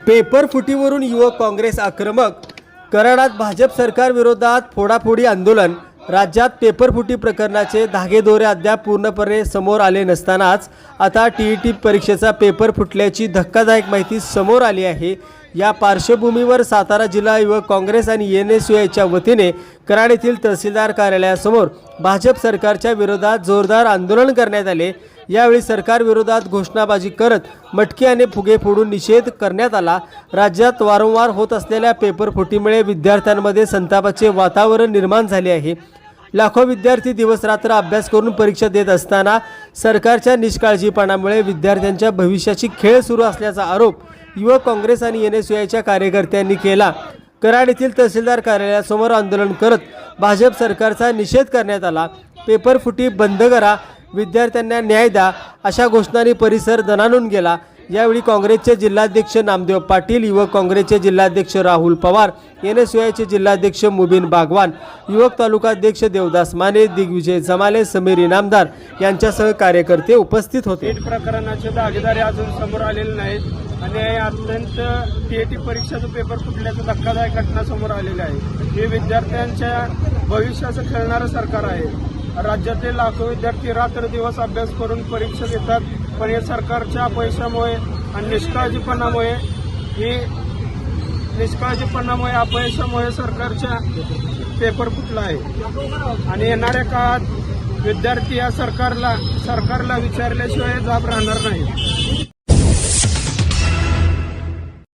Paper फुटीवरून युवक काँग्रेस आक्रमक. कराडात भाजप सरकार विरोधात फोडाफोडी आंदोलन. राज्यात पेपर फुटी प्रकरणाचे धागेदोरे अद्याप पूर्णपणे समोर आले नसतानाच आता टीईटी परीक्षेचा पेपर फुटल्याची धक्कादायक माहिती समोर आली आहे. या पार्श्वभूमीवर सातारा जिल्हा युवक काँग्रेस आणि एनएसयूआयच्या वतीने कराड येथील तहसीलदार कार्यालयासमोर भाजप सरकारच्या विरोधात जोरदार आंदोलन करण्यात आले. यावेळी सरकार विरोधात घोषणाबाजी करत मटके आणि फुगे फोडून निषेध करण्यात आला. राज्यात वारंवार होत असलेल्या पेपर फुटीमुळे विद्यार्थ्यांमध्ये संतापाचे वातावरण निर्माण झाले आहे. लाखो विद्यार्थी दिवसरात्र अभ्यास करून परीक्षा देत असताना सरकारच्या निष्काळजीपणामुळे विद्यार्थ्यांच्या भविष्याची खेळ सुरू असल्याचा आरोप युवक काँग्रेस आणि एनएसयूआयच्या कार्यकर्त्यांनी केला. कराड येथील तहसीलदार कार्यालयासमोर आंदोलन करत भाजप सरकारचा निषेध करण्यात आला. पेपर फुटी बंद करा, विद्यार्थ्यांना न्याय द्या अशा घोषणांनी परिसर दणाणून गेला. यावेळी काँग्रेसचे जिल्हाध्यक्ष नामदेव पाटील, युवक काँग्रेसचे जिल्हाध्यक्ष राहुल पवार, एनएसयूआयचे जिल्हाध्यक्ष मुबीन बागवान, युवक तालुकाध्यक्ष देवदास माने, दिग्विजय जमाले, समीर इनामदार यांच्यासह कार्यकर्ते उपस्थित होते. प्रकरणाचे दागेदारी अजून समोर आलेले नाहीत आणि अत्यंत टीईटी परीक्षेचं पेपर फुटल्याचं धक्कादायक घटना समोर आलेली आहे. हे विद्यार्थ्यांच्या भविष्याचं खेळणारं सरकार आहे. राज्यातील लाखो विद्यार्थी रात्र दिवस अभ्यास करून परीक्षा देतात, पण या सरकारच्या अपयशामुळे आणि निष्काळजीपणामुळे अपयशामुळे सरकारच्या पेपर फुटला आहे. आणि येणाऱ्या काळात विद्यार्थी या सरकारला विचारल्याशिवाय जाब राहणार नाही.